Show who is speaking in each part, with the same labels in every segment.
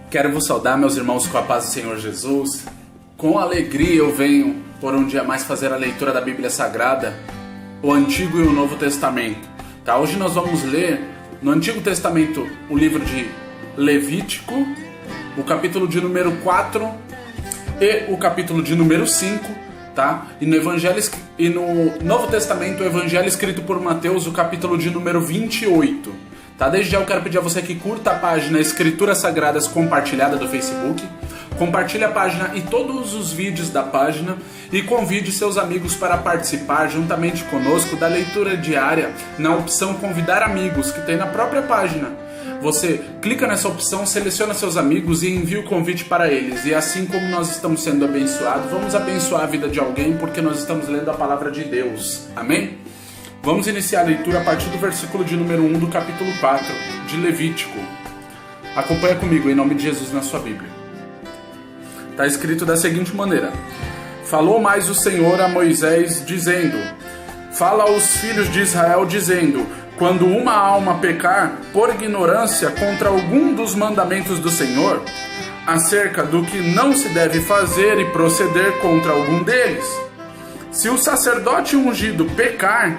Speaker 1: Quero vos saudar, meus irmãos, com a paz do Senhor Jesus. Com alegria eu venho por um dia mais fazer a leitura da Bíblia Sagrada, o Antigo e o Novo Testamento. Tá? Hoje nós vamos ler no Antigo Testamento o livro de Levítico, o capítulo de número 4 e o capítulo de número 5. Tá? E no Novo Testamento, o Evangelho escrito por Mateus, o capítulo de número 28. Tá? Desde já eu quero pedir a você que curta a página Escrituras Sagradas Compartilhada do Facebook, compartilhe a página e todos os vídeos da página e convide seus amigos para participar juntamente conosco da leitura diária na opção Convidar Amigos, que tem na própria página. Você clica nessa opção, seleciona seus amigos e envia o convite para eles. E assim como nós estamos sendo abençoados, vamos abençoar a vida de alguém porque nós estamos lendo a palavra de Deus. Amém? Vamos iniciar a leitura a partir do versículo de número 1 do capítulo 4 de Levítico. Acompanha comigo em nome de Jesus na sua Bíblia. Está escrito da seguinte maneira: Falou mais o Senhor a Moisés, dizendo: Fala aos filhos de Israel, dizendo: Quando uma alma pecar por ignorância contra algum dos mandamentos do Senhor, acerca do que não se deve fazer e proceder contra algum deles, se o sacerdote ungido pecar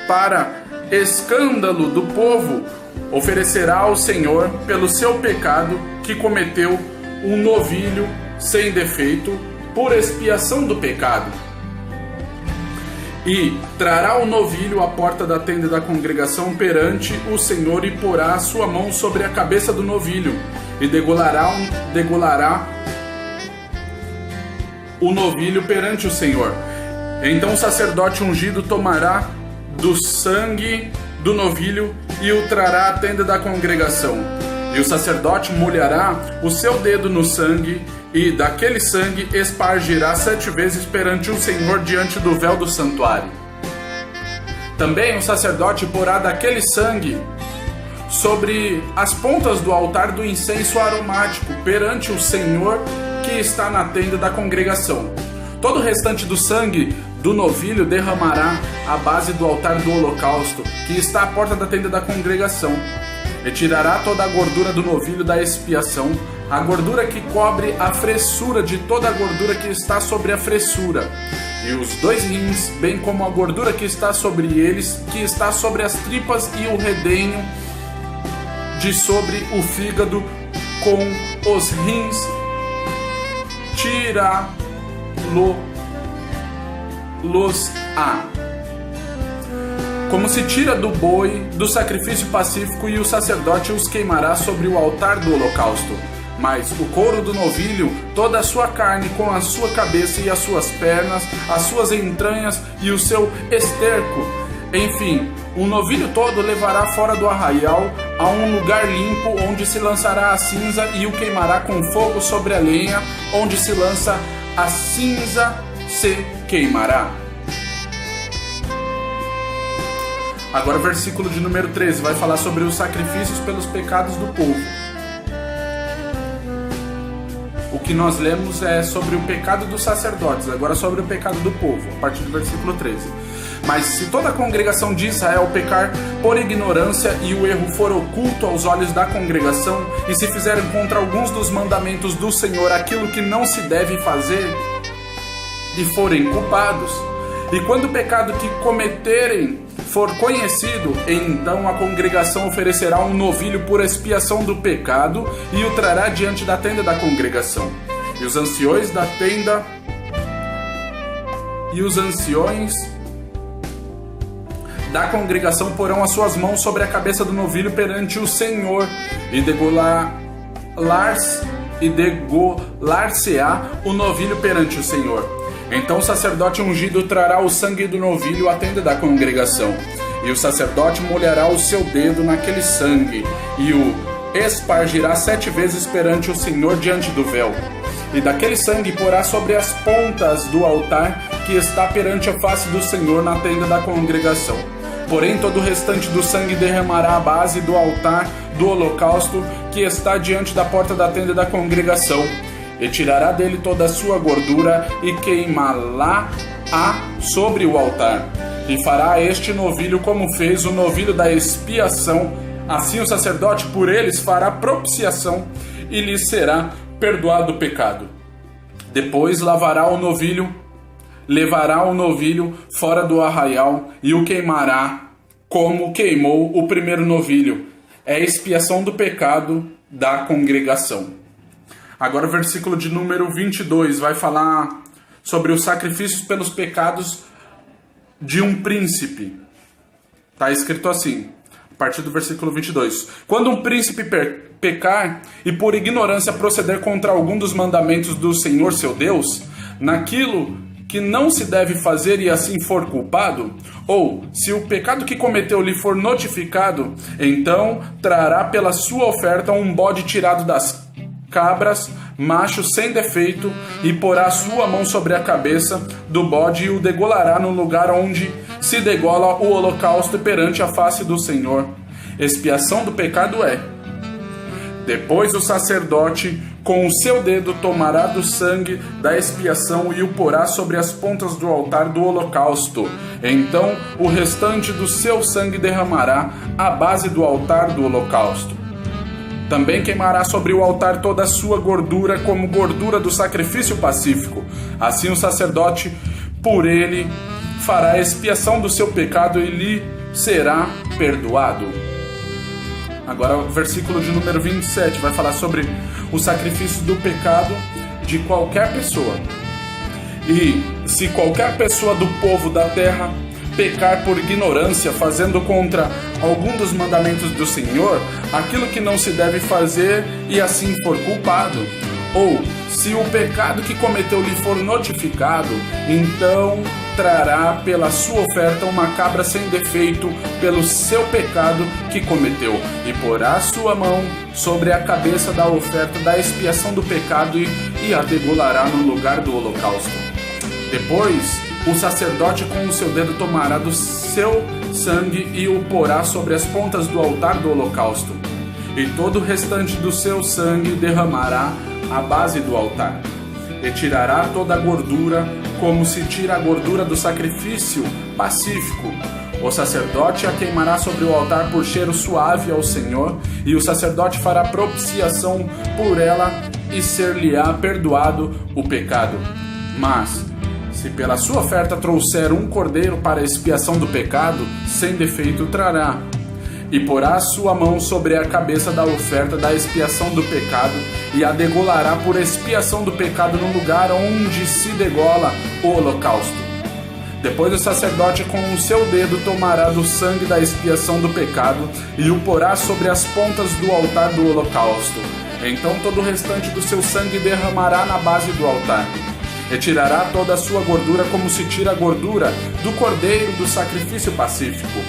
Speaker 1: para escândalo do povo, oferecerá ao Senhor pelo seu pecado que cometeu um novilho sem defeito por expiação do pecado. E trará o novilho à porta da tenda da congregação perante o Senhor e porá a sua mão sobre a cabeça do novilho e degolará o novilho perante o Senhor. Então o sacerdote ungido tomará do sangue do novilho e o trará à tenda da congregação. E o sacerdote molhará o seu dedo no sangue e daquele sangue espargirá 7 vezes perante o Senhor diante do véu do santuário. Também o sacerdote porá daquele sangue sobre as pontas do altar do incenso aromático perante o Senhor que está na tenda da congregação. Todo o restante do sangue do novilho derramará à base do altar do holocausto, que está à porta da tenda da congregação. E tirará toda a gordura do novilho da expiação, a gordura que cobre a fressura de toda a gordura que está sobre a fressura, e os 2 rins, bem como a gordura que está sobre eles, que está sobre as tripas e o redenho de sobre o fígado, com os rins, tirá-los-á, como se tira do boi do sacrifício pacífico, e o sacerdote os queimará sobre o altar do holocausto. Mas o couro do novilho, toda a sua carne, com a sua cabeça e as suas pernas, as suas entranhas e o seu esterco, enfim, o novilho todo levará fora do arraial a um lugar limpo, onde se lançará a cinza, e o queimará com fogo sobre a lenha, onde se lança a cinza se queimará. Agora o versículo de número 13 vai falar sobre os sacrifícios pelos pecados do povo. O que nós lemos é sobre o pecado dos sacerdotes, agora sobre o pecado do povo, a partir do versículo 13. Mas se toda a congregação de Israel pecar por ignorância e o erro for oculto aos olhos da congregação, e se fizerem contra alguns dos mandamentos do Senhor aquilo que não se deve fazer, e forem culpados, e quando o pecado que cometerem for conhecido, então a congregação oferecerá um novilho por expiação do pecado e o trará diante da tenda da congregação. E os anciões da tenda da congregação porão as suas mãos sobre a cabeça do novilho perante o Senhor e degolar-se-á o novilho perante o Senhor. Então o sacerdote ungido trará o sangue do novilho à tenda da congregação, e o sacerdote molhará o seu dedo naquele sangue, e o espargirá 7 vezes perante o Senhor diante do véu. E daquele sangue porá sobre as pontas do altar que está perante a face do Senhor na tenda da congregação. Porém todo o restante do sangue derramará à base do altar do holocausto que está diante da porta da tenda da congregação. E tirará dele toda a sua gordura e queimá-la-á sobre o altar. E fará este novilho como fez o novilho da expiação. Assim o sacerdote por eles fará propiciação e lhe será perdoado o pecado. Depois levará o novilho fora do arraial e o queimará como queimou o primeiro novilho. É a expiação do pecado da congregação. Agora o versículo de número 22 vai falar sobre os sacrifícios pelos pecados de um príncipe. Está escrito assim, a partir do versículo 22. Quando um príncipe pecar e por ignorância proceder contra algum dos mandamentos do Senhor seu Deus, naquilo que não se deve fazer e assim for culpado, ou se o pecado que cometeu lhe for notificado, então trará pela sua oferta um bode tirado das cabras, macho sem defeito, e porá sua mão sobre a cabeça do bode e o degolará no lugar onde se degola o holocausto perante a face do Senhor. Expiação do pecado é: depois o sacerdote com o seu dedo tomará do sangue da expiação e o porá sobre as pontas do altar do holocausto. Então o restante do seu sangue derramará à base do altar do holocausto. Também queimará sobre o altar toda a sua gordura como gordura do sacrifício pacífico. Assim o sacerdote por ele fará a expiação do seu pecado e lhe será perdoado. Agora o versículo de número 27 vai falar sobre o sacrifício do pecado de qualquer pessoa. E se qualquer pessoa do povo da terra pecar por ignorância, fazendo contra algum dos mandamentos do Senhor, aquilo que não se deve fazer e assim for culpado, ou se o pecado que cometeu lhe for notificado, então trará pela sua oferta uma cabra sem defeito pelo seu pecado que cometeu, e porá sua mão sobre a cabeça da oferta da expiação do pecado e a degolará no lugar do holocausto. Depois o sacerdote com o seu dedo tomará do seu sangue e o porá sobre as pontas do altar do holocausto, e todo o restante do seu sangue derramará à base do altar. E tirará toda a gordura, como se tira a gordura do sacrifício pacífico. O sacerdote a queimará sobre o altar por cheiro suave ao Senhor, e o sacerdote fará propiciação por ela, e ser-lhe-á perdoado o pecado. Mas se pela sua oferta trouxer um cordeiro para a expiação do pecado, sem defeito trará, e porá sua mão sobre a cabeça da oferta da expiação do pecado, e a degolará por expiação do pecado no lugar onde se degola o holocausto. Depois o sacerdote com o seu dedo tomará do sangue da expiação do pecado, e o porá sobre as pontas do altar do holocausto. Então todo o restante do seu sangue derramará na base do altar. E tirará toda a sua gordura como se tira a gordura do cordeiro do sacrifício pacífico.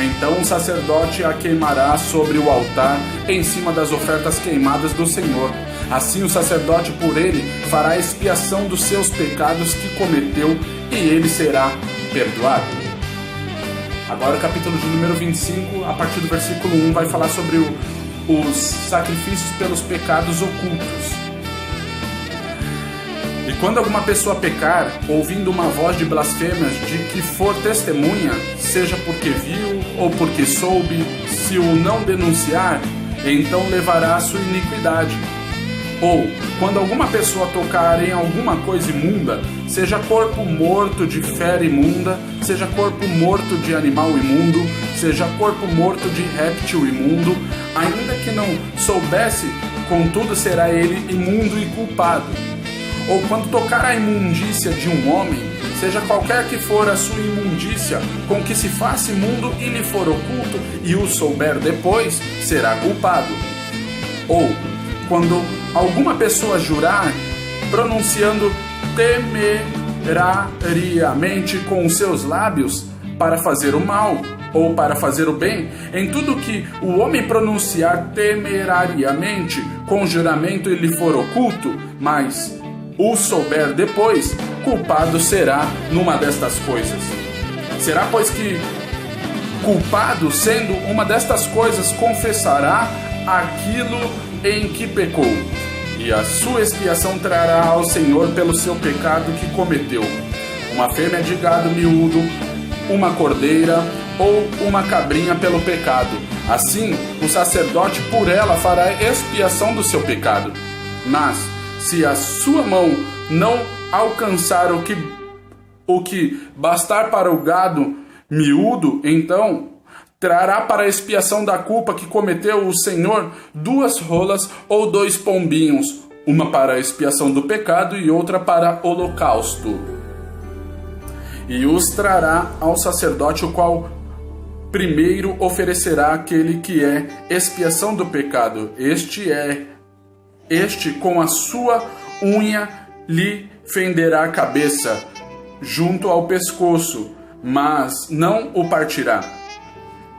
Speaker 1: Então o sacerdote a queimará sobre o altar em cima das ofertas queimadas do Senhor. Assim o sacerdote por ele fará expiação dos seus pecados que cometeu, e ele será perdoado. Agora o capítulo de número 25, a partir do versículo 1, vai falar sobre os sacrifícios pelos pecados ocultos. E quando alguma pessoa pecar, ouvindo uma voz de blasfêmias de que for testemunha, seja porque viu ou porque soube, se o não denunciar, então levará a sua iniquidade. Ou, quando alguma pessoa tocar em alguma coisa imunda, seja corpo morto de fera imunda, seja corpo morto de animal imundo, seja corpo morto de réptil imundo, ainda que não soubesse, contudo será ele imundo e culpado. Ou quando tocar a imundícia de um homem, seja qualquer que for a sua imundícia, com que se faça imundo e lhe for oculto, e o souber depois, será culpado. Ou quando alguma pessoa jurar, pronunciando temerariamente com os seus lábios, para fazer o mal ou para fazer o bem, em tudo que o homem pronunciar temerariamente com juramento e lhe for oculto, mas o souber depois, culpado será numa destas coisas. Será, pois, que culpado, sendo uma destas coisas, confessará aquilo em que pecou, e a sua expiação trará ao Senhor pelo seu pecado que cometeu, uma fêmea de gado miúdo, uma cordeira ou uma cabrinha pelo pecado. Assim, o sacerdote por ela fará expiação do seu pecado. Mas, se a sua mão não alcançar o que bastar para o gado miúdo, então trará para a expiação da culpa que cometeu o Senhor 2 rolas ou 2 pombinhos, uma para a expiação do pecado e outra para holocausto. E os trará ao sacerdote, o qual primeiro oferecerá aquele que é expiação do pecado. Este com a sua unha lhe fenderá a cabeça junto ao pescoço, mas não o partirá.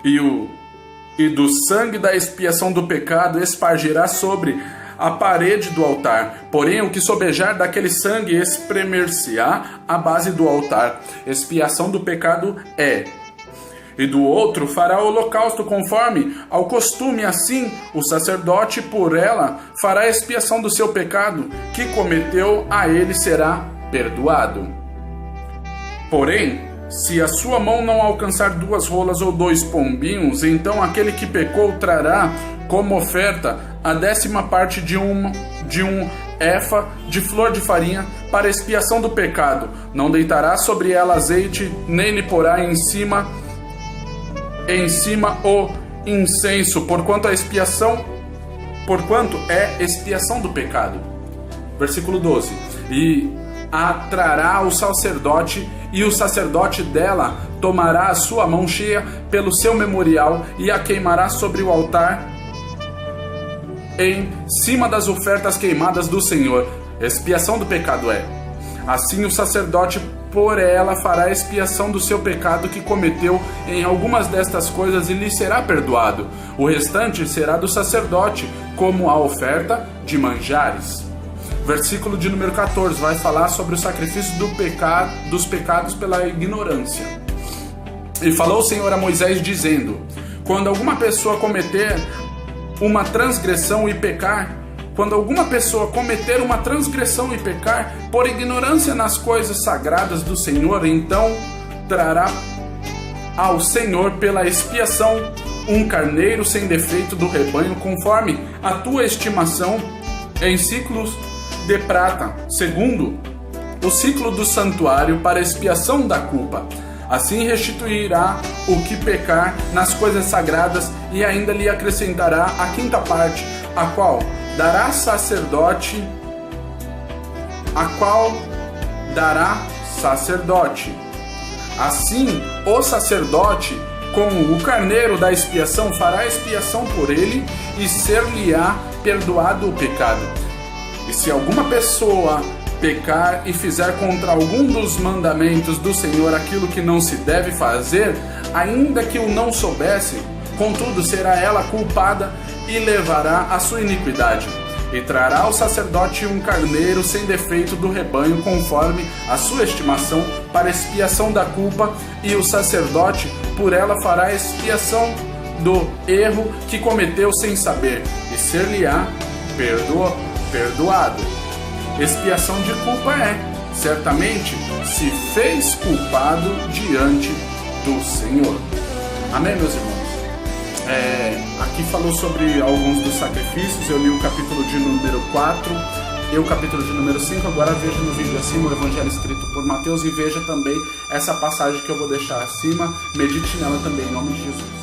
Speaker 1: E do sangue da expiação do pecado espargirá sobre a parede do altar. Porém, o que sobejar daquele sangue espremer-se-á à base do altar. Expiação do pecado é. E do outro fará o holocausto conforme ao costume. Assim, o sacerdote por ela fará expiação do seu pecado que cometeu, a ele será perdoado. Porém, se a sua mão não alcançar 2 rolas ou 2 pombinhos, então aquele que pecou trará como oferta a 10ª parte de um efa de flor de farinha para expiação do pecado. Não deitará sobre ela azeite, nem lhe porá em cima o incenso, porquanto é expiação do pecado. Versículo 12. E a trará o sacerdote, e o sacerdote dela tomará a sua mão cheia pelo seu memorial e a queimará sobre o altar em cima das ofertas queimadas do Senhor. Expiação do pecado é. Assim o sacerdote por ela fará expiação do seu pecado que cometeu em algumas destas coisas e lhe será perdoado. O restante será do sacerdote, como a oferta de manjares. Versículo de número 14 vai falar sobre o sacrifício dos pecados pela ignorância. E falou o Senhor a Moisés dizendo: quando alguma pessoa cometer uma transgressão e pecar por ignorância nas coisas sagradas do Senhor, então trará ao Senhor pela expiação um carneiro sem defeito do rebanho, conforme a tua estimação, em ciclos de prata, segundo o ciclo do santuário, para expiação da culpa. Assim restituirá o que pecar nas coisas sagradas, e ainda lhe acrescentará a 5ª parte, a qual dará sacerdote. Assim, o sacerdote, com o carneiro da expiação, fará expiação por ele, e ser-lhe-á perdoado o pecado. E se alguma pessoa pecar e fizer contra algum dos mandamentos do Senhor aquilo que não se deve fazer, ainda que o não soubesse, contudo será ela culpada e levará a sua iniquidade. E trará ao sacerdote um carneiro sem defeito do rebanho, conforme a sua estimação, para expiação da culpa, e o sacerdote por ela fará expiação do erro que cometeu sem saber, e ser-lhe-á perdoado. Expiação de culpa é, certamente, se fez culpado diante do Senhor. Amém, meus irmãos? Aqui falou sobre alguns dos sacrifícios. Eu li o capítulo de número 4 e o capítulo de número 5. Agora veja no vídeo acima o evangelho escrito por Mateus e veja também essa passagem que eu vou deixar acima. Medite nela também, em nome de Jesus.